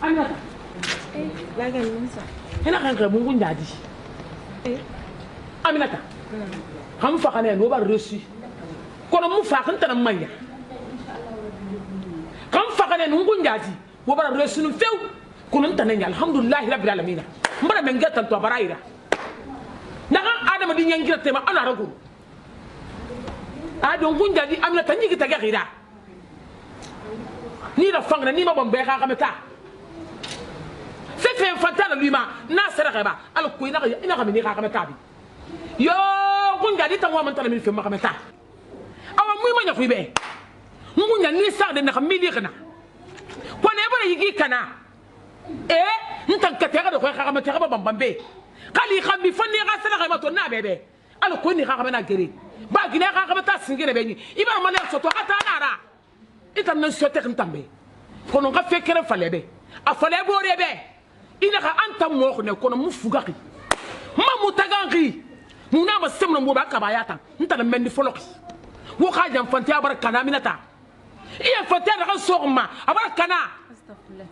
Aminata. La gagne ça. Ina kan ka mungun jadi. Aminata. Ham fa kana no ba reçu. Kono mu fa kan tan manya. Kam fa kana mungun jadi. Wo ba reçu no few. Kono tan nyal alhamdulillah rabbil alamin. Mbara men gatan to baraira. Naga adama di nyangira tema ana ragu. Ado mungun jadi Aminata nyigi taga gira. Ni la fangna ni ma bombe ka kameta. C'est un fatal lui-même. Na sera ba. Alors ko ina ka mini ka kameta bi. Yo kunja di tangwa man tala min fi makameta awa muy ma nyafu be ngunya ni sa de na kamili kana ko ne bara yigi kana ntan ka tega de ko ka kameta ka bambambe kali khambi fanni ga sala ga to na bebe ala ko ni ka kamena gere ba gina ka kameta singire be ni iba man so to kata nara ita nan so tek ntambe ko no ga fekere falebe a fale bo rebe ina ka anta mo ko ne ko no mu fugaki ma mutagangi muna ba semna mo ba ka bayata nta na mendi foloki wo ka jam fanti abar kana minata iya fanti na sogma abar kana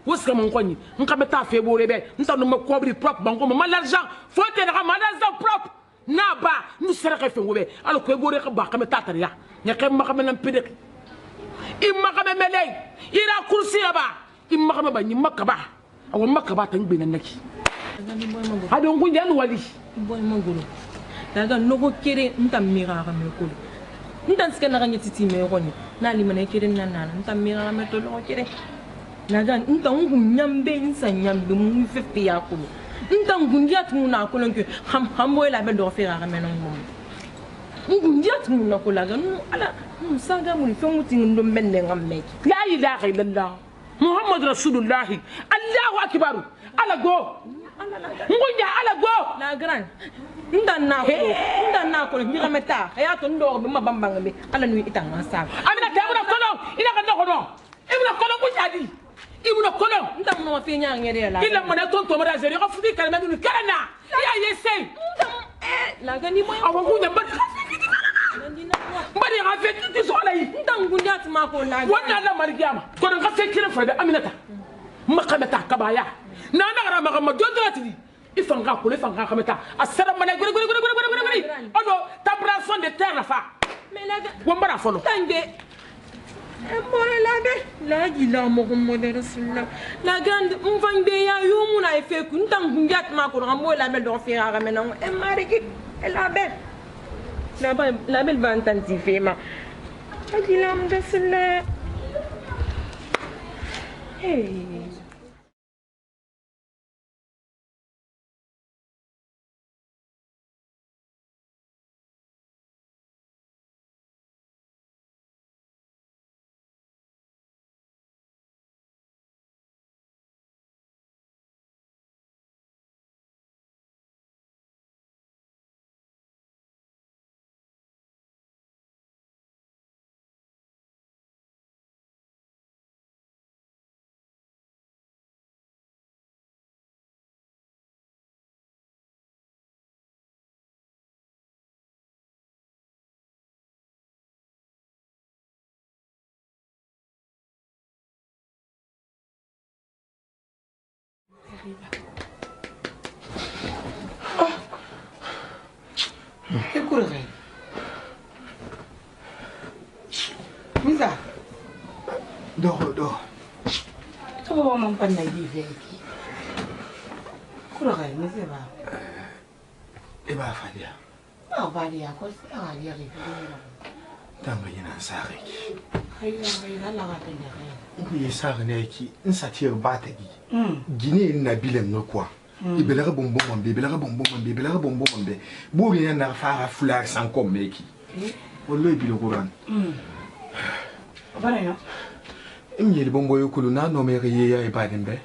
wo ska mon konni nka beta fe bo rebe nta no ma kobri propre bango ma l'argent fonte na ma l'argent propre na ba nu sera ka fe wobe alo ko bo re ka ba ka meta tariya nya ka ma ka men pedek imma ka melay ira kursi ba imma ka ba ni makaba awu makaba tan gbe nan naki ado ngunja no wali boy mangolo daga nogo kere nta mira ga me ko nta ska na ganye titi me ko ni na li mane kere na nta mira ga me to lo kere daga nta ngu nyambe nsa nyambe mu fefe ya ko nta ngu ndiat mu na ko lonke ham boy la be do fe ga me no ngu ndiat mu na ko la ga no ala saga mu fe mu tin ndo menne ngam me la ilaha illallah muhammad rasulullah allahu akbar ala go ngunja ala go la gran ndan na ko ni kameta ya to ndo be mabamba be ala nu itanga sa amina ta ibuna kono ina ka ndoko no ibuna kono ko jadi ibuna kono ndam no fe nya ngere la ila mana ton to mara zeri ko fudi kalma dun kana ya yesay la gani mo awu ngunya mbadi ga fe ti sola yi ndan gunya ma ko la wonna la marjama ko don ka fe kire fa da aminata makameta kabaya na gara magama jondrati ifanga ko le fanga kameta asara mana gure odo tabration de terre fa mais la wombara folo tande mbore la de la gila muhammad rasulullah la grande mvande ya yumuna efe ku ntangu ngat ma ko ngamo la bel do fi ara menon e mariki la belle va intensifier ma la gila rasulullah hey Écoute, Misa, dors. Tu vas voir mon panier d'hiver. Écoute, mais c'est pas. Et bah, Fadia. Ah, Fadia, quoi, c'est à dire. T'as envoyé un saré. Aïe, la rapine. Oui, ça, Reneki, un satire bategi. Guinée, n'a bilem, quoi. Il belera bonbon, belera bonbon, belera bonbon, Bourien n'a pas à fouler sans comme meki. On le dit le courant. Voilà. Il y a le bonbon au colonna, nommé Ria et Badembe.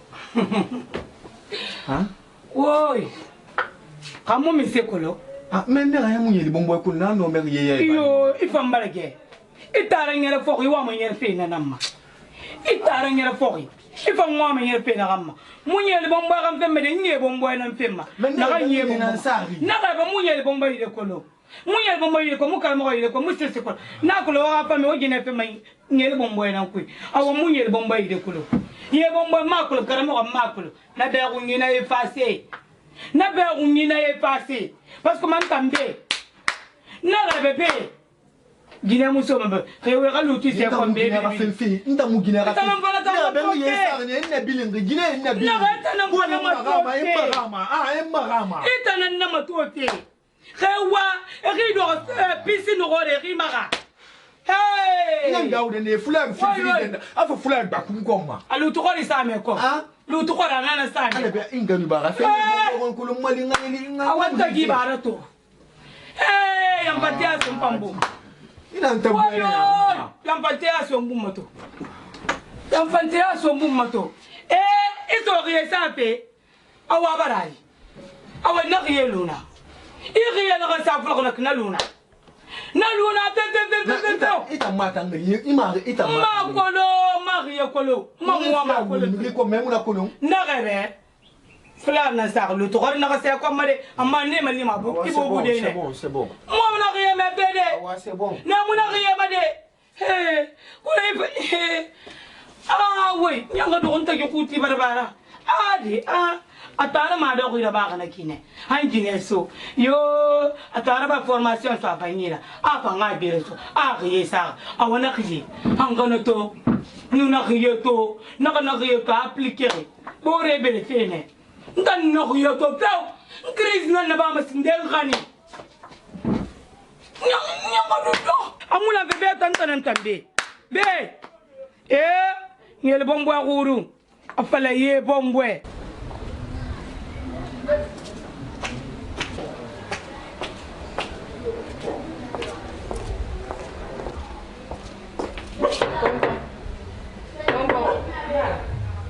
Hein? Oui. Comment me c'est colo? Ah, mais il y a le bonbon au colonna, nommé Ria. Yo, il faut m'balaguer. Et t'as rien à faire, il va me faire une nama. Et t'as rien à faire. Il faut moi me faire une nama. Mouye le bonbon en fait, mais il n'y a bonbon en fait. N'a rien à faire. N'a pas mouillé le bonbon de colo. munya bombo ile ko mukal mo ile ko musese ko na ko lo wa pa me o jine fe mai nyele bombo ina ku awo munya bombo ile ko lo ye bombo ma ko karamo ko ma ko na be ko ngina effacer na be ko ngina effacer parce que man tambe na la bébé Guinée muso mbe rewe ga lutu se ko be be nda mu Guinée ga tan bala tan be ye sa ne na bilin Guinée na bilin na tan ngo na ma marama itana na ma to te rewa ri do pisi no gore ri maga hey ina ngawde ne fulan fili afa fulan ba kum gomma alu to ko ri sa me ko lu to ko ra na sa me ale be inganu ba ga fe ko lo mali ngani awanta gi barato hey yampatia sumpambu ina ntamwe yampatia sombumato ito riye sape awa barai awa na riye luna riye na sa flo na luna te ita mata ngi ima ita mata ma kolo ma riye kolo ma kolo ni ko memu na kolo na rebe fla na sa lu to na sa ko made amma ne mali ma bu ibo bu de ne c'est bon mo na riye me bede wa c'est bon na mu na riye ma de he ko le oui nyanga do onta ke kuti barbara adi atara ma do gira ba kana kine han jine so yo atara ba formation so abanira apa nga bere so ri sa awana khiji hangana to nuna khiyo to nakana khiyo ka appliquer bo rebele fene ndan no khiyo to taw crise nan ba ma sindel khani nyanga do amula bebe tan tambe be Yel bombo aguru afala ye bombo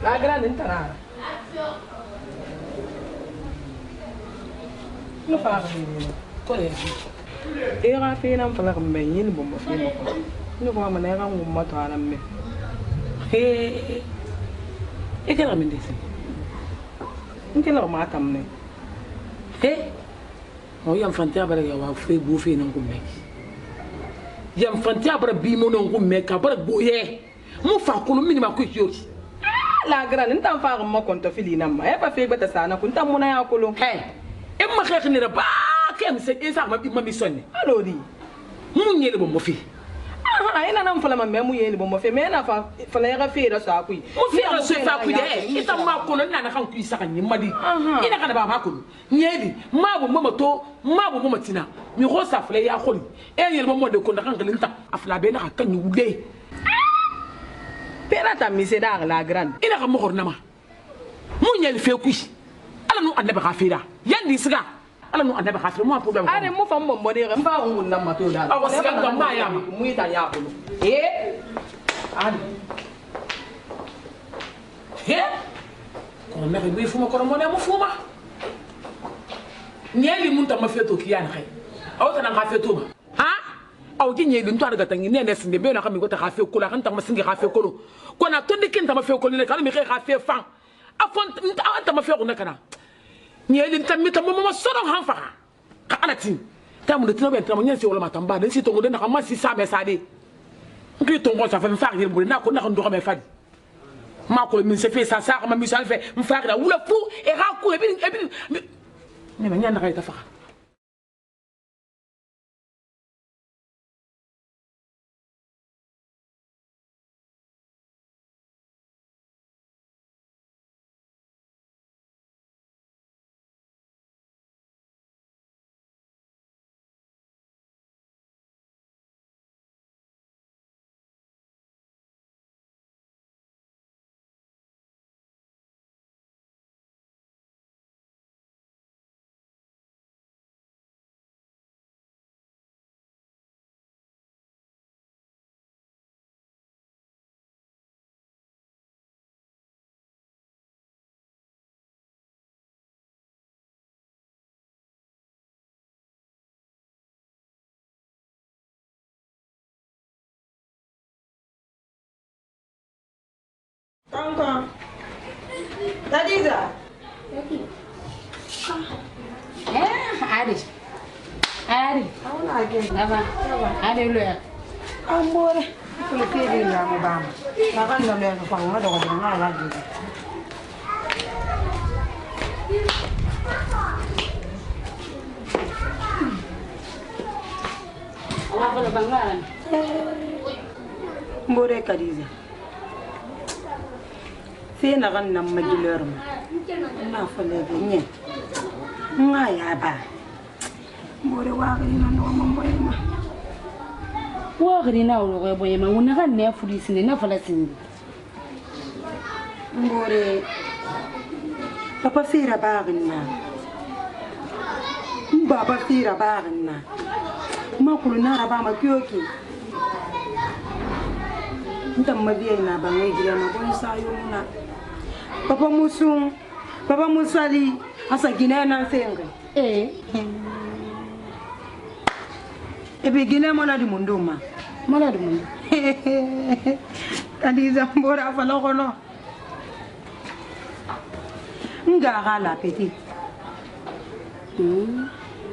la grande entrada no fa ko era fina fala ko be yel bombo fina ko no ko ma na ga ngumma to alam me e kala min desi nkela ma tamne o yam fantia bara ya wa fe bu fe nan kumme yam fantia bara bi mo non kumme ka bara boye mo fa ko min ma ko yoti la gran ntan fa ma kon to fili nan ma e fa fe bata sana kun tan mona ya kolo e ma xex ni ra ba kem se e sa ma bi ma mi sonni alo di mu ñele bo mo fi ina nan fala mamme mu yeli bombo fe mena fa fala ya fera sa ku mu fera so fa ku de ita ma ko na na kan ku isa kan yimadi ina kana ba ma ko nyeli ma bo mama to ma bo mama tina mi ko sa fala ya ko e yeli bombo de ko na kan galinta afla be na kan yu de pera ta mi se da la grande ina ka mo horna ma mu nyeli fe ku ala nu ande ba ka fera yandi siga ala nu ande ba ka fera mo problem ko are mo fa mo mo de mba ngun na ma to da awa siga ga ma ya mu ita ya ko ali ko na be fuma ko mo ne mo fuma nyeli mun ta ma feto kiyana khay aw ta na ka feto ma aw ji nyeli nto daga tangi ne ne sinde be na ka mi ko ta ka fe ko la kan ta ma singi ka fe ko ko na to dikin ta ma fe ko ne ka mi ka fe fan afon ta ma fe ko ne kana nyeli ta mi ta mo ma so don han fa ka anatin ta mu de tino ben ta mo nyen se wala ma tamba den si to ngo de na ka ma si sa me sa de ngi to ngo sa fa fa yel bu na ko ndo ka me fa ma ko min se fe sa sa ma mi sa fe mfa ra wula fu e ra ko e bi ne ma nyanda ka ta fa Tangka. Nadiza. Aris. Ari. Naba. Ari lu ya. Ambore. Kalau kiri ya mau bang. Makan dulu ya kepang ada kau dengar lagi. Apa lu banggalan? Ambore Khadija. Saya nak kan nama gilir mah. Nak lagi ni. Ngaya ba. Ambore wagari nanu amamboy mah. Wagari na ulo boye ma wona kan ne fudisine na falasini. Ambore. Papa fira bagin na. Baba fira bagin na. Makulu na raba ma kyoki. Ntam mabiya na bangai gila ma bon sayo muna. Papa musali asa gina na senga. Ebe gina mona di munduma. Mala dum. Tadi zambora fa lokono. Nga la petit.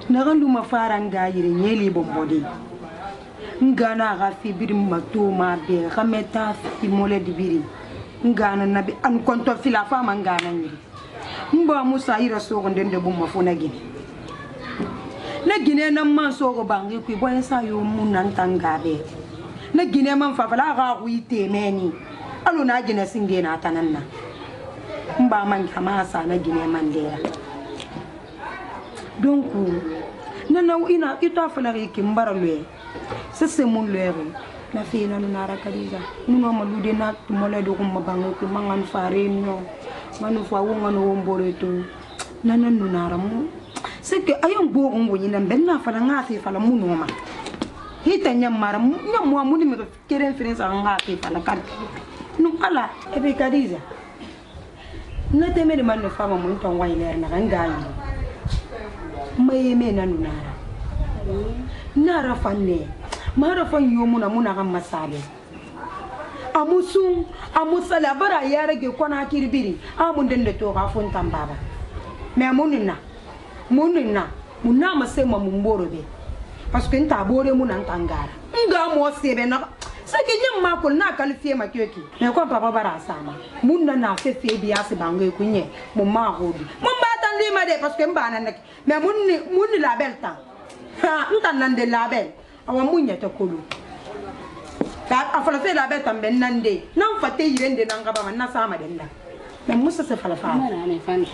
Nagandu mafaran ga yire nyeli bombodi. Ngana ga fi birim matuma be kameta fi mole di biri. Ngana nabi an konto fila fa mangana nyiri. Mba musa ira so gondende bumma fona gini. Na gine na man so go bangi ku boy sa yo munan tangabe. Na gine man fa fala ga ku ite meni. Alo na gine singe na tananna. Mba man kama sa na gine man dera. Donc nana ina ita fala ki mbara lwe. C'est mon leurre. La fille n'a pas Khadija. Nous n'avons pas de natte, nous n'avons pas de natte, nous n'avons pas de natte, nous n'avons pas de natte, nous n'avons c'est que ayon bo on woni nan benna fala ngati fala munoma hita nyamara nyamwa muni me keren reference ngati fala kan nu ala e be Khadija na temere man no fama mun ton wayler na gangayi maye me nanu nara nara fanne mara fan yomuna muna kan masale amusun amusala bara ya rage kona kirbiri amun den da to ka fun tan baba me munina munna masema mumboro be parce que nta bore muna ntangara nga mo sebe na sake nyam makol na kalfie makyoki me ko papa bara sama munna na fefe bi ase bango kunye mo ma hodi mo mbata ndima de parce que mbana nak me munni label ta ha ntan nan de label awa munya ta kolu ta afala fe label tambe nande nan fate yirende nan gaba man na sama den da me musa se fala fa Mana ne fanda.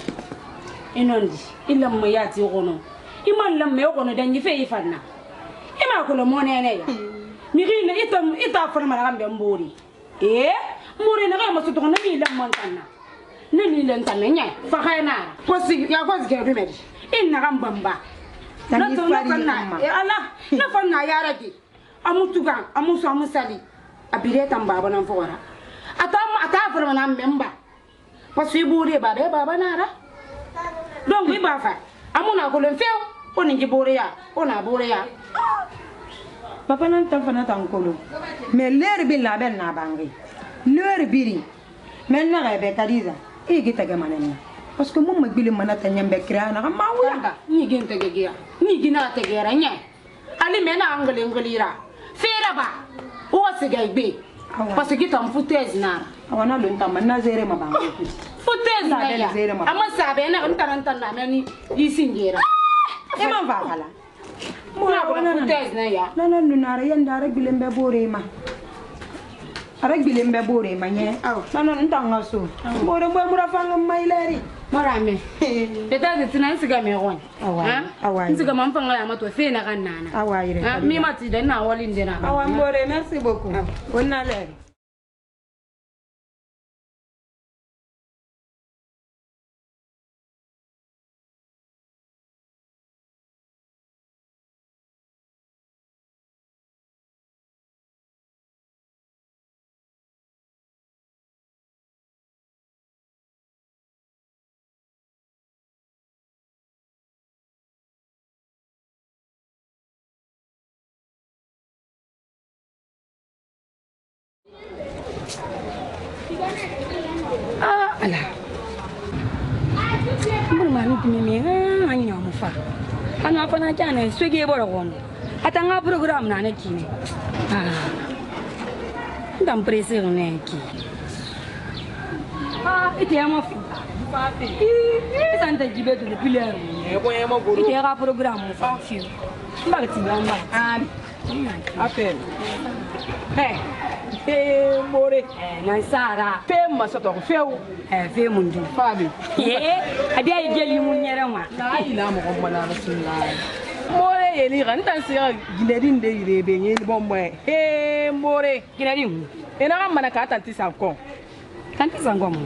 Inondi ilam mo yati gono. Iman lam me gono dan yife yifanna. Ima ko lo monene ya. Mi rina ita forma la gambe mbori. Mbori na ga masu to na mi lam mon tanna. Na ni len tanna nya fa khayna. Kosi ya kosi ke bi medi. Inna gambamba. Na to na fanna. Ala na fanna ya ragi. Amutugan amusu amusali. Abire tamba bana fora. Ata forma na memba. Pasu ibure baba nara. Donc oui bafa amuna ko len few oni jibore ya ona bore ya papa nan tan fana tan kolo mais l'heure bi la bel na bangi l'heure biri men na ga be Khadija e gita ga manani parce que mom magbili manata nyambe kra na ma wuya ni gente gegia ni gina te gera nya ali mena ngalira fera ba o se ga igbe parce que tam foutaise na awana lo ntam na zere ma bangi foutaise na ya ama sabe na ntarantan na meni isingera e man va kala mo na foutaise na ya na nunara yanda ara bilembe bore ma ara bilembe bore ma nye na ntanga so bore mo mura fanga maileri marame peut-être tina siga me gon awa siga man fanga ya mato fe na kan nana awa ire mi mati da na walin dena awa bore merci beaucoup wonna leri ala mbur ma ni dimi me anya mu fa ana fana kyane swege bora gono atanga program na ne kine ndam pressure ne ki ite ama fati santa jibetu de pilar emo goro ite ga program mo fa fi mbagati bamba appel more na sara fe masato feu fe mundu fabi abiya igeli mun nyere ma la ila mo ko mala rasulullah more yeli kan tan se ginedin de ire be nyeli bombo more ginedin ina kan mana ka tanti sanko mo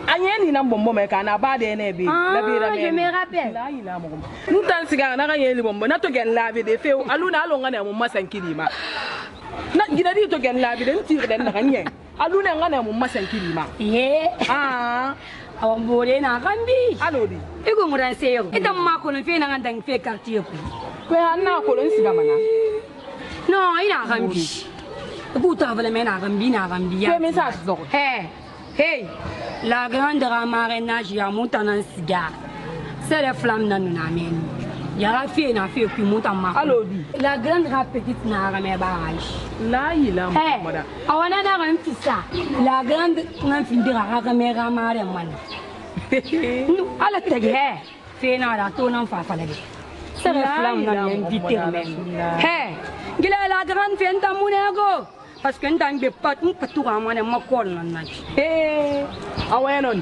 anyeni na bombo me kana ba de ne bi la bi ra me je me rappelle la ila mo nu tan siga na kan yeli bombo na to gen lave de feu aluna alonga ne mo masankiri ma na ginedi to gen lave de ntire den na kanye aluna ngana mo masankiri ma awan bore na kambi alodi igo muran seyo ita ma ko no fe na ngan fe quartier ko anna ko lon siga mana no ina kambi ku ta vale me na kambi ya fe me sa zo hey la grande ramarenage ya montanan siga c'est les flammes dans nous amène ya rafi na fi ku montan alodi la grande petite na ramé barrage la ila moda awana na ran fisa la grande nan findira ramé ramare man ala tege fe na la to nan fa fale c'est les flammes nan invité même gila la grande fe nta munego parce que nta be pat patu ramane makol nan awenon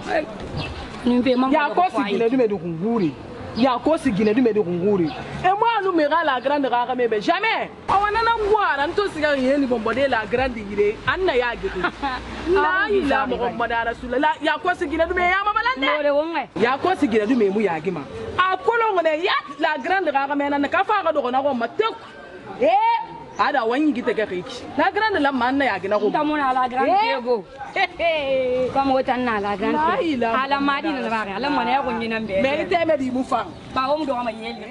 nimbe mamma ya ko sigine du medu kunguri ya ko sigine du medu kunguri e mo anu me la grande rara me be jamais awana na ngwara nto siga yeni bombode la grande ire anna ya gitu la ila muhammad rasulullah ya ko sigine du me ya mabalande no le wonge ya ko sigine du me mu ya gima akolo ngone ya la grande rara me na ka fa ga do na ko matek ada wani gita ga kiki la grande la manna ya gina ko tamuna la grande go comme wotan na la grande ala madi na ba ala mona ya kunni nan be me ite me di mu fa ba o mu do ma yelle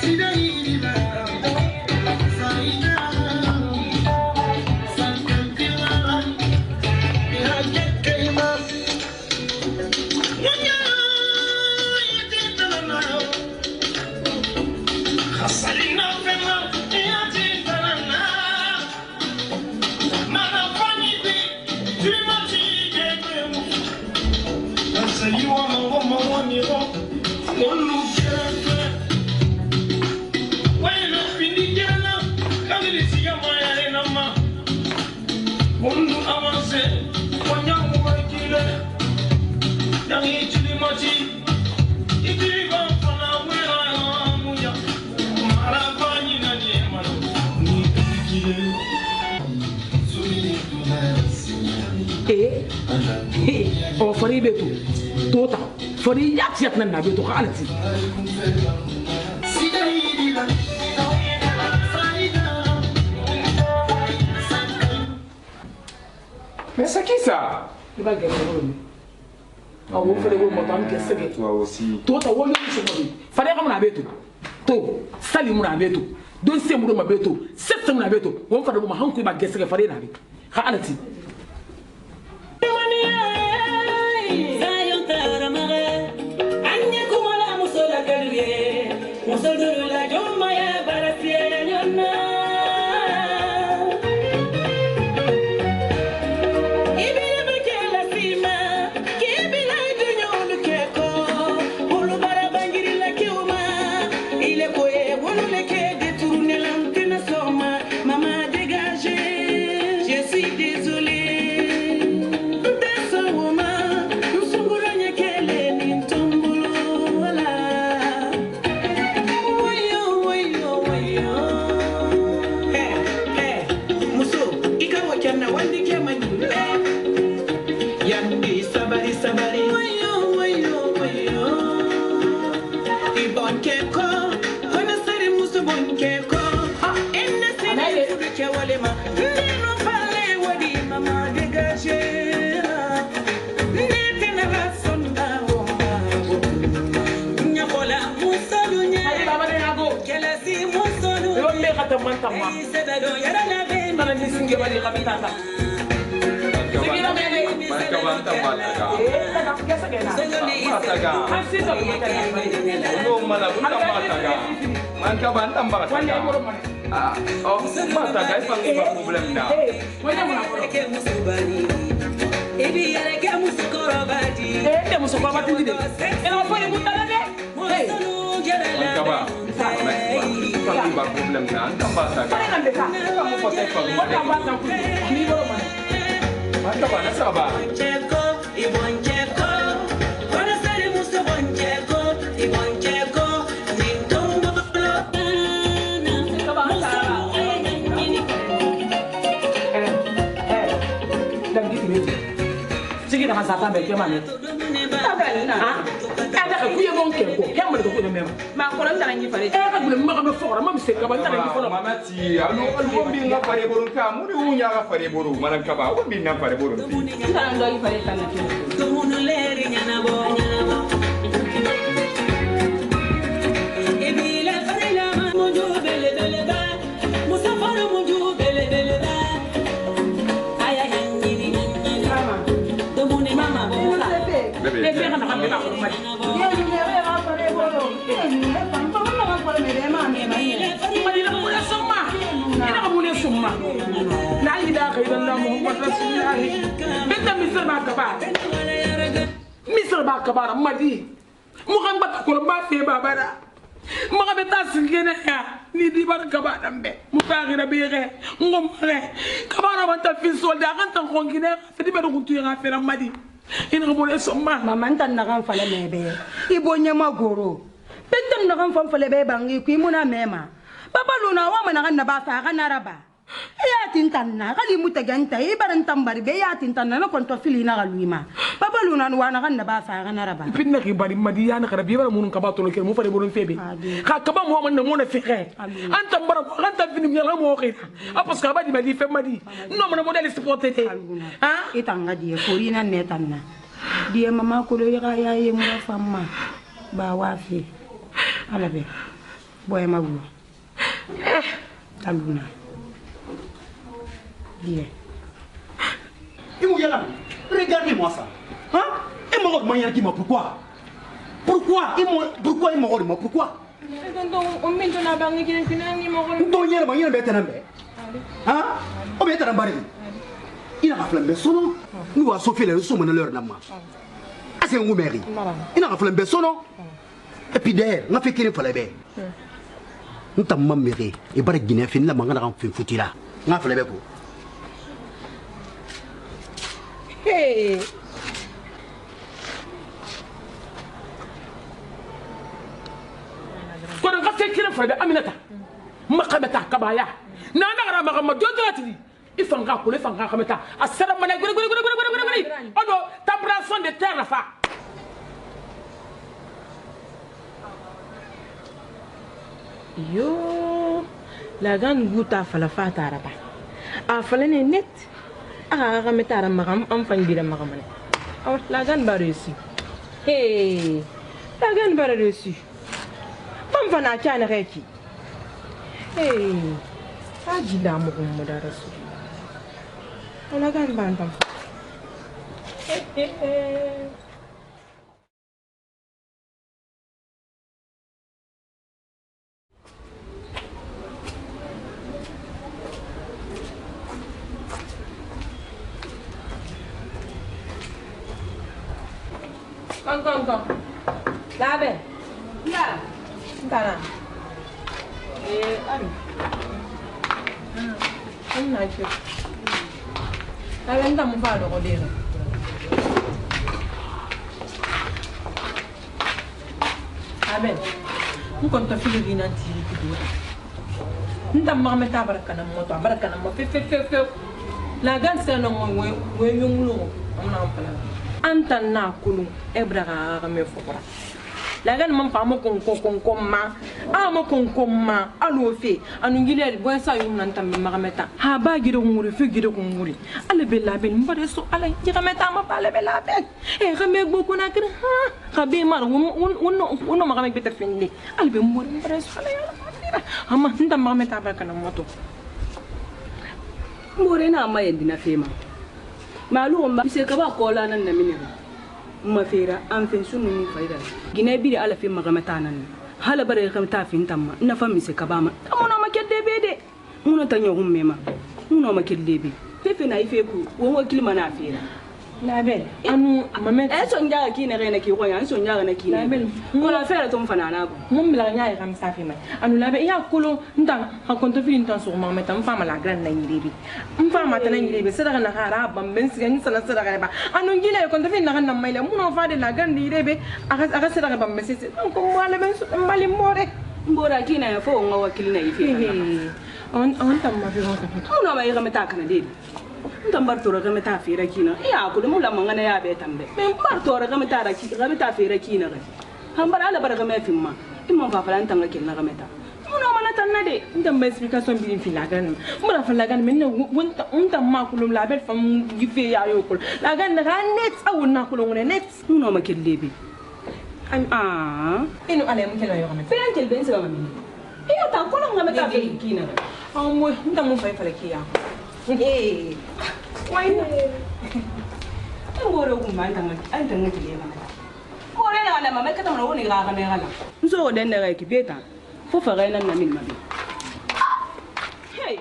Si fari betu tota fari yat nan na betu ka alati Mais c'est qui ça? il va gagner ah vous faites le mot en qu'est-ce que Toi aussi. tota wolo ni so fari ka na betu to sali mu na betu don se mu ma betu sette mu na betu won fada mu hanku ba gesse fari na be ka alati Kabara madi mukan bat ko ba fe babara maka beta singene ya ni di bar kabara mbe mukagira bere ngomre kabara banta fi solda kan tan khongine fe di be ko tuya fe madi ina ko le somma maman tan na kan fala mebe ibonya magoro betan na kan fala be bangi ku muna mema papa luna wa mana kan na ba fa kan araba ya tintanna kali mutaganta ibaran tambari be ya tintanna na konto filina galuima papa luna wana kan na ba fa kan araba pinna ki bari madi yana kara bi bara munun kabato lo ke mo fare bonon febe ka kaba mo man na mo na fixe anta mbara anta fini mi la mo xina a parce que abadi madi fe madi no mo na model supporté ha itanga die forina netanna die mama ko lo ya ye mo famma ba wa fi ala be boy magu taluna bien. Regardez-moi ça. Hein? Et mon moyen qui m'a pourquoi? Pourquoi? Pourquoi il m'a dit pourquoi? On met dans la banque qui est finie, donc il y a moyen de mettre un bé. Hein? On met un baril. Il a flambé son nom. Nous avons sauvé les ressources de leur nama. Ah, c'est un goumeri. Il a flambé son nom. Et puis derrière, on a fait qu'il fallait bien. Nous t'avons maméré. Et par Guinée, fin la manga n'a fait foutu là. On a fait le Hey. Ko da ka fe kira fa da aminata makabata kabaya na na gara maka ma dodati il faut nga kule fanga kameta asara mana gure odo tabranson de terre la fa yo la gan guta fala fata raba a fala ne net aga ga metara magam am fangira magamane aw la gan ba réussi hey la gan ba réussi pam fana chana reki hey ajida mo ko mo dara su la gan ban pam Kong. Labe. Ya. Entara. Aduh. Nak je. Labe entah mau fado kau dia. Labe. Mungkin tak feel gini nanti itu. Entah mau meta berakan motor, berakan mau fe. Lagan saya nong yung lu. Amna ampala. Anta na kulu ebra ga me fokora la gan man pa mo kon ma amo kon ma alo fe anu ngile bo sa yum nan tam ma gameta ha ba gido nguri fe gido ko nguri ale be la be mbare so ala ji gameta ma pa le be la be e ga me gbo ko na kra ha ga be mar wonno ma gamek be ta finni ale be mbare so ala ya ama nda ma gameta ba kana moto more na ma yendina fema malu on ba se ka ba ko la nan na mini ma fera an fen sunu ni faida gine bi ala fe magamata nan hala bare kam ta fin tamma na fami se ka ba ma amuna ma kedde be de muna tanyo hum mema muna ma kedde be fefe na ife ku wo kilma na fera label anu mamet son jaga kina rena ki ko yan son jaga na kina label wala fera tom fanana ko mum la nyaay kam safi mai anu label ya kulo ndan ha konto filin tan so mamet am fama la gran na yiribi am fama tan yiribi sadaka na hara bam ben sigan sana sadaka ba anu ngile konto filin na kan mai le muno faade la gran yiribi aga sadaka bam mesi ko wala ben so mali more mbora kina ya fo nga wakili na ife on tam ma fi ko muno ma yiga meta kana de tambar tora ga meta fira kina ya ko mu lamma ngana ya be tambe men bar tora ga meta fira kina ga hambar ala bar ga me fimma imon fa falan tanga kina ga meta muno mana tanna de ndam ba explication bi fi la gan mura fa la gan men wonta unta ma kulum la bel fam gife ya yo kul la gan ga net awu na kulum ne net muno ma kellebi an inu ale mu kelo yo ga meta filan kel ben sa ma mi iyo ta ko nga meta fira kina ga mo ndam mu fa fa le kiya why ngoro kumba antanga kilema ngore na na mama kata mna woni ga ga me gala nso den na ga ki beta fo fa ga na min mabi hey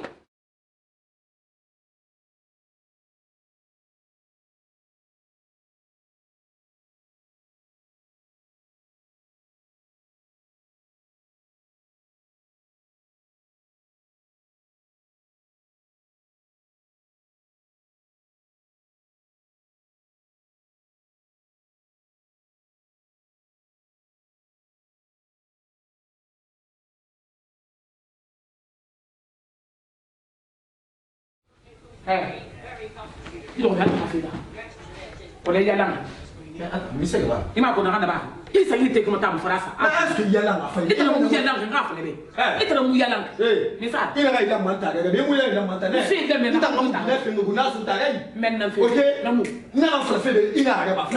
Il on a fait là. On est là. Misa ba. Ima ko na kana ba. Isa yite kuma ta mu farasa. Est-ce que yalla nga fa? Ita mu yalla nga fa lebe. Ita mu yalla. Misa. Ila ga ila manta ga be mu ila manta ne. Si ga me na. Ita ko na fe ngo na su ta ga. Men na fe. OK. Namu. Na fa fe be ina ga ba.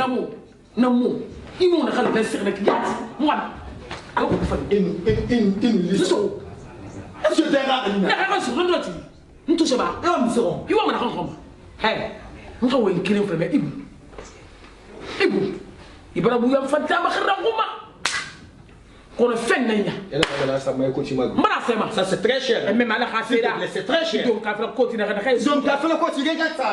Namu. Imo na kala ben sirna kiyat. Mo wan. Ako ko fa. In liso. Est-ce que t'es là? Ya ka so ndo ti. Ntu se ba. Ya mi so. Iwa mana kan kan. Hey. Nka wo nkire fa be ibu ibara bu yam fanta ma khara nguma kono fenna nya Elle ça m'a écouté ma. mana fema Ça c'est très cher. mais mala khasira C'est très cher. donc ka fa continue ka khay Donc t'as fait le côté regarde ça.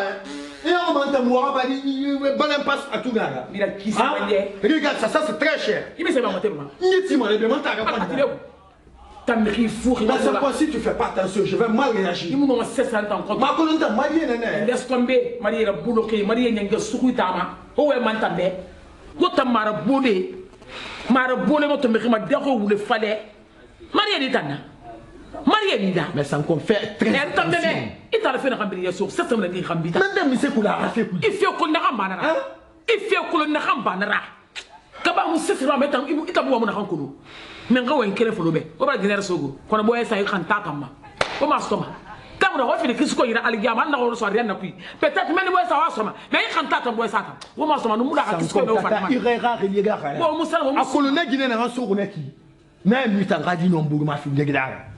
Et on m'entend moi ba di balan passe à tout gars. mira ki sa manye Regarde ça, ça c'est très cher. ibe se ba motemma Ni ti mo le demande ta ga atile tamri fou Dans ce point, si tu fais pas attention, je vais mal réagir. imu no 700 ans ko Ma colonne t'a marié, néné. laisse tomber marié la bloqué marié nyanga sukutama o we mantambe ko tamara bolé mara bolé mo tombe ma deko wule fale marié ni tanna marié ni da Mais ça me fait très attention. ita la fena kambiri yeso sasa mna ngi kambita mende mi se kula rafe ku ife ko na kambanara ife ko na kambanara kaba mu sisira meta ita buwa muna kankulu men ga wen kele folobe o ba dinere sogo kono boye sai kan tatamma o ma stoma tamra ho fini kisiko yira aligama na ko so rien na puis peut-être men boye sa wa soma mais kan tatam boye sa tam o ma stoma no muda ka kisiko no fa irera religa khala bo musala mo akolone gine na so neki na mi tangadi no mburu ma fi ngegidara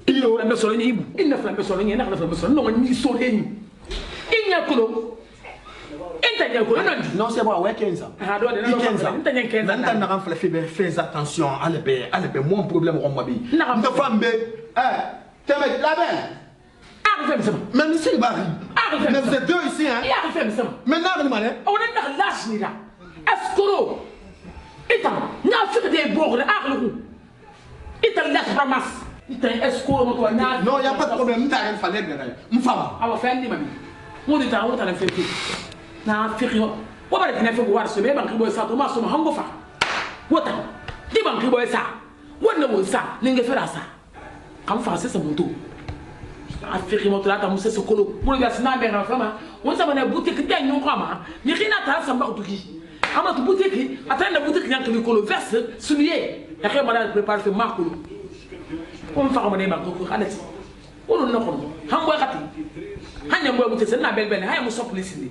iyo na solo ni ibu inna flambe solo ni na flambe solo no ni so ni inya kulo intanya kulo non c'est bon ouais 15 ans ah do de intanya 15 ans nan na fla fais attention albe mon problème on mabi de flambe teme la belle arrive ça mais c'est bari mais vous êtes deux ici hein arrive ça maintenant ni malé on est dans l'âge ni là escoro ita na fi de bord arrive ita la ramas ita escoro mo na non y a pas de problème nta rien fallait bien mfama awa fendi mami mo di ta wota la fendi na fiyo wo ba dina fiyo war so be ban kibo sa to ma so ma hango fa wota di ban kibo sa wonna mo sa ninge fera sa kam fa se monto a fiyo mo to la ta mo se sokolo mo ga sina be na fama won sa bana boutique ta nyon kama ni kina ta sa ba tuki ama tu boutique atanda boutique nyan kili kolo verse soulier ya ke mala prépare ce makolo on fa ko ne ba ko khalati wono no ko hango kati hanya mbo mu tese na belbel hanya mu sop lisindi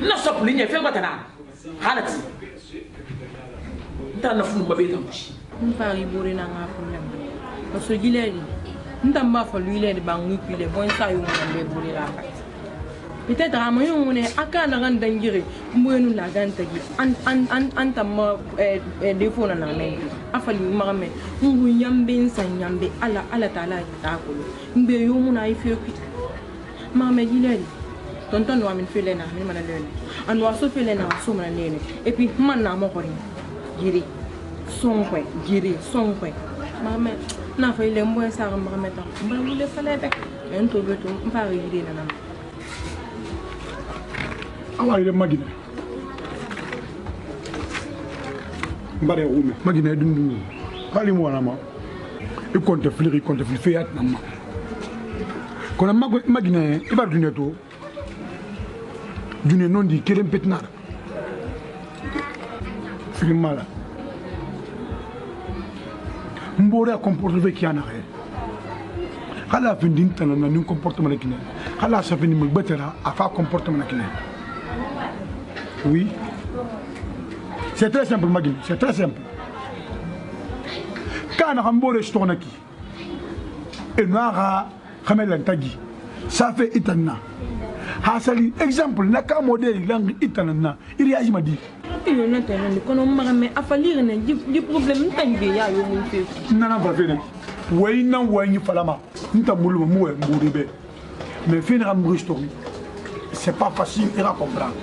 na sop linya fe ngata na halati nta na funu mabeta mushi mpari bore na nga problem parce que gileri nta mba fa lui le ba ngi pile bon sa yo ngam be bore la peut-être à moyen on est aka na ran dangire mbenu la ganta gi an tamma defo na me afali magame ngu nyambe nsanyambe ala taala ta ko mbe yo muna ife ku mama gileri tonton wa min fele na min mana lele an wa so fele na so mana lele et puis man na mo ko giri sonkwe giri sonkwe mama na fa ile mbo sa ga mama ta mba wule fele be en to beto mpa giri na na awa ile magina mbare ume magina dundu kali mo na ma e compte flir fiat na ma kona magina e bar dunne to dunne non di kelem petnar film mala mbore a comporter qui en arrêt hala fin din tan na ni comportement na kine hala sa fin mi betera a fa comportement na kine. Oui, c'est très simple, Magui, c'est très simple. Quand on a un bon restaurant, et on a un tagi, ça fait itana. Hasali, exemple, n'a qu'un modèle langue itana, il y a dit. Il y a un intérêt, quand on m'a mis à fallir, des problèmes, il y a un peu. Non, non, pas fait. Oui, non, oui, falama. Nous t'avons le mot, mais finir un restaurant, c'est pas facile à comprendre.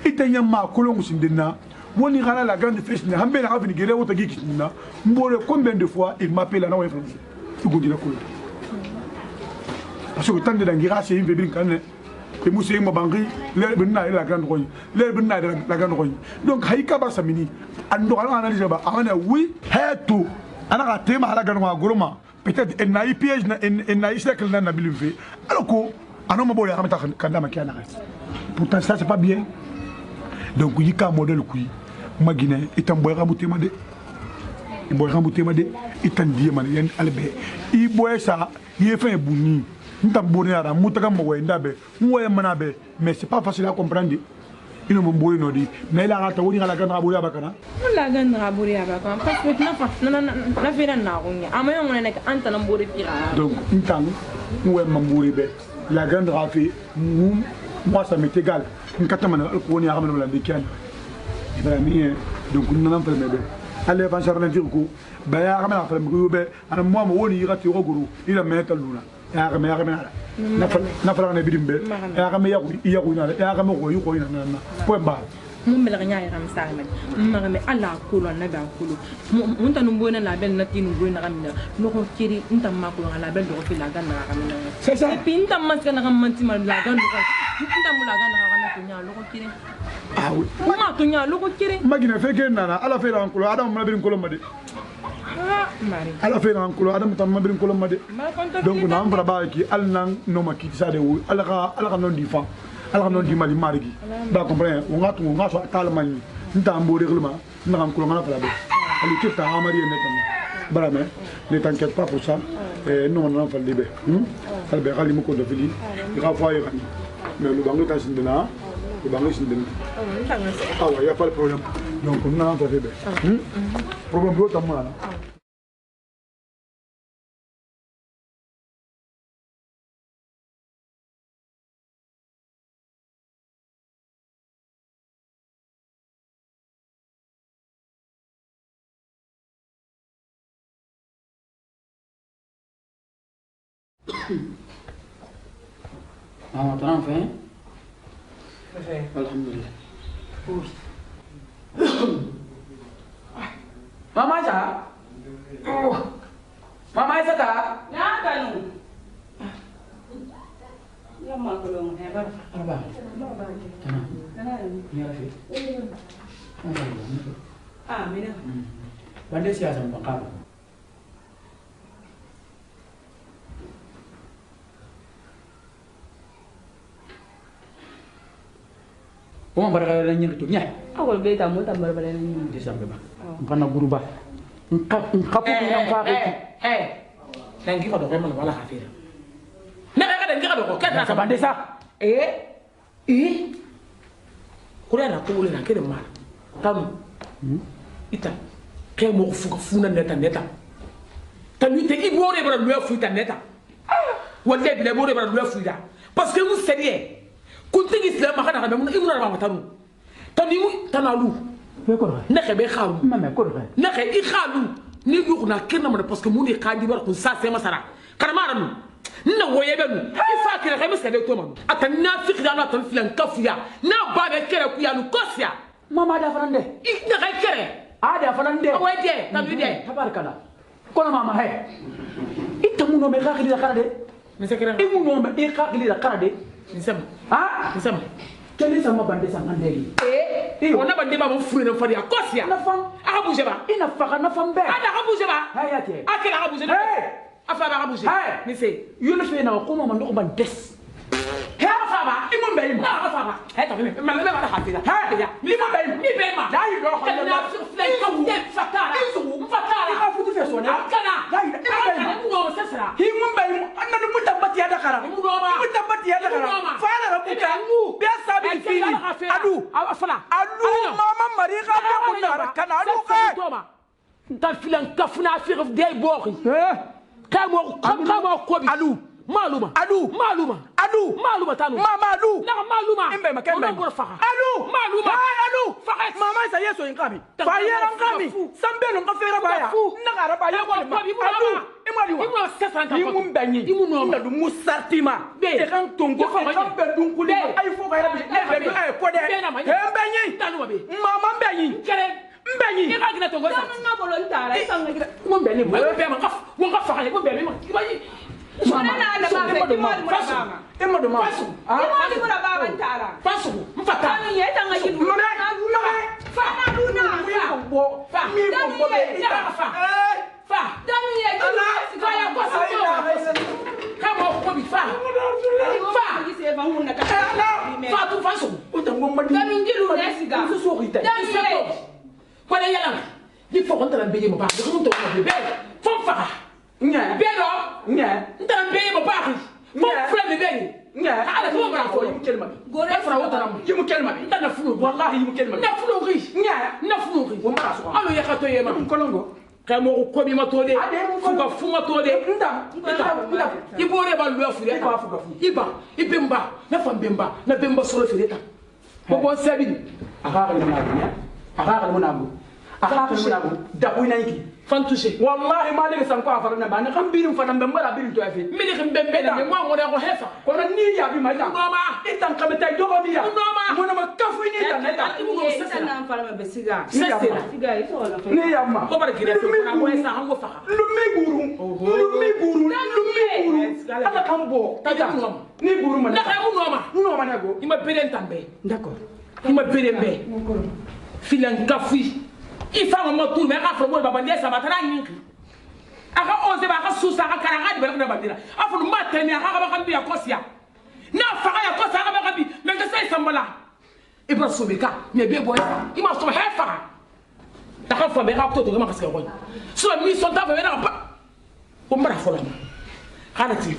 Itanya ma kolongo sindena woni gana la grande fête ne hambe na avini gere wota giki na mbore combien de fois il m'appelle na wa français tu gondi la kolo parce que tant de dangira c'est une bébé kan et musse mo bangi le benna la grande roy le benna la grande roy donc hayka ba samini ando ala analyse ba ana oui hetu ana ka tema la grande goroma peut-être en na piège na en na isakal na bilve alors ko ana mo boya kamata kanda makiana pourtant ça c'est pas bien. Donc il y a un modèle qui magina itam boy ramutema de boy ramutema de itan die man yen albe I boy ça il fait bouni ntam bonera mutaka mo wenda be moye manabe mais c'est pas facile à comprendre il me boy no di mais la rata woni la gandra boya bakana la gandra boya bakana parce que na fa na fera na ngonya amayo ngone nek anta na mbori pira donc ntam moye mambori be la gandra fait moi ça m'est égal nkatamana alkoni ya kamana la dikan ibrahim donc nous n'en faisons pas allez avant charler dire ko ba ya kamana fa mi be ana mo mo woni yati roguru ila meta luna ya kamana na fa na bidimbe ya kamana ya ko na ya kamana ko yuko ina na point ba mun bela nya ram sa ma me ala kulo na ba kulo mun tanu bona la bel na tinu bona kamina no ko kiri ntam ma kulo la bel do fi la ganna kamina c'est ça et puis ntam mas kana kamanti ma la ganna ntam la ganna kamina to nya lo ko kiri ah oui ma to nya lo ko kiri magina fe ke nana ala fe ran kulo adam ma bin kulo ma de ala fe nan kulo adam tam mabrin kulo made donc nan fara ba ki al nan no makki sa de wu ala ka non di fa ala ka non di mali marigi ba comprendre on nga so tal man nta mbo règlement na kulo ngana fala be ali ki ta amari ne tam bara mais ne t'inquiète pas pour ça non non fa libe albe khali mo ko do fili ga fa yi kan mais lu bangi ta sin dina lu bangi sin dina ah ouais y a pas de problème donc on a fa libe problème do tam mala Ah, t'en as fait? Fait. Alhamdulillah. Oui. Mama ça? Oh. Mama ça ta? Ya kanu. Ya ma ko lo ne ba. Aba. Ya fi. Ah, mina. Bande siasa mbakaba. Oma baraka la nyingi to nyai. Awol be ta mo ta barbara ni. Disambe ba. Ngana guruba. Nkapu nyam fa ko. Nangi ko do ko man wala hafira. Na ka da ngi ko ka Sa bande sa. Kula na ko wala na kede mal. Tamu. Ita. Ke mo fuka funa neta. Tanu te ibore bara lu fuita neta. Wala bi le bore bara lu fuida. Parce que vous seriez kuntigi islam kana kana mun ibnu rama taru tanimu tanalu Be ko na ke be khalu mame ko na ke I khalu ni du na kirna mo parce que mun di khadi bar kun sa se masara kana maranu na woye be nu ifa kire ke miska de to manu atan nafiq da na tan filan kafiya na ba be kere ku ya nu kosia mama da fanande na ka kere ada fanande awe de na bi de tabarkala kono mama he itamu no me khakili da karade ni sekere imu no me khakili da karade ni sama ah ni sama kele sama bande sa ngandeli ona bande ba mo fure no fadi akosia na fam aka bouge ba ina faka na fam be ada ka bouge ba hayate akela ka bouge afa ba ka bouge ni se yule fe na ko mama ndo ban des he afa ba imu be ma afa ba he ta me ma le ba da hafira he ya ni be ma da yi do ko na fle ko de fatara fatara ka futu fe so ne kana dai ina mu no sesra hi mun be anna mu tabati ya da kara mu no ma mu tabati ya da kara fala rabuka be sabi fini adu afala adu mama mari ka be kunna kana adu ka ta filan kafuna fi de bokhi kamo ko bi adu maluma tanu mama adu na maluma imbe makembe adu fakat mama sa yeso inkabi fa yera ngami sambe no ngafera baya na gara baya ko adu imali wa imu sefanta imu mbenyi imu no na du musartima e kan tongo e kan be dun kuli ay fo ga rabi e be ko de e mbenyi tanu be mama mbenyi kere mbenyi e ka gina tongo sa Na bolo ntara isanga gida. mo mbele mo be ma kaf mo kaf fa mo mbele ma Mama na ala ba fe mo ali mama. Emma do ma Fasu. Mo ali mura baba ntara. Fasu mfata Tanu ye tanga gidu. fa na luna fa mi bo be ita fa Tanu ye gidu. fa ya ko sa kamo ko bi fa Gi se fa hunna ka. fa tu fasu o tan go madi Tanu gidu ne siga. so so ita Tanu ye. ko le yala ni fo ko ntara beje mo ba ko to ko be fo fa nya be do nya ntara beje mo ba fo fre be be nya ala ko ma ko yimu kelma gore fara wota ram yimu kelma ntana fulu wallahi yimu kelma na fulu ri nya na fulu ri wo mara so alo ya ka to yema kolongo kamo ko bi ma to de Ade mu ko- fuga fuma to de nda ibore ba lu afure Iba fuga fu. iba ibemba na fambemba na bemba solo fireta ko bon sabi akaka ni munabu akaka ni munabu da kuina yiki fantushe wallahi ma ne san ko afara na ba na kan birin fa nan ban mara birin to afi mini khim bembe na mo mo ko hefa kono ni ya bi ma ta Noma. itan kameta jogo bi ya Noma. mo na ma kafu ni ta na ta Ita na fara be siga. sesera Siga ito wala fa. ni ya ma ko bar gire ko na ko esa hango faka lumi guru ala kan bo Tata noma. ni guru ma na ka mu noma no ma na go ima beren tambe d'accord ima beren be filan kafi ifa mo tour me ka fro mo baba ndesa matara nyinki susa ka karanga di bela bandira afu ma tani ha ka kambi ya kosia na faga ya kosa ka kambi mais que ça sambala ibra sobeka me be boy ima so hefa ta ka fa be ka to ma ka se ko so mi so ta fa be na pa o mara fola ma kana ti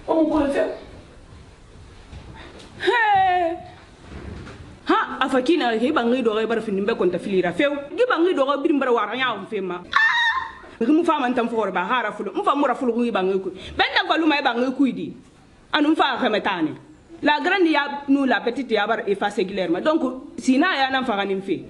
o mo ko fe ha afakina ke bangi do ga bar fin be kon ta filira few gi bangi do ga birim bar wara nya on fema mu fama ntam fo ba hara fulu mu fa mura fulu gi bangi ku ben da galu mai bangi ku di anu fa ka metane la grande ya nous la petite ya bar effacer clairement donc sina ya nan fa ganim fe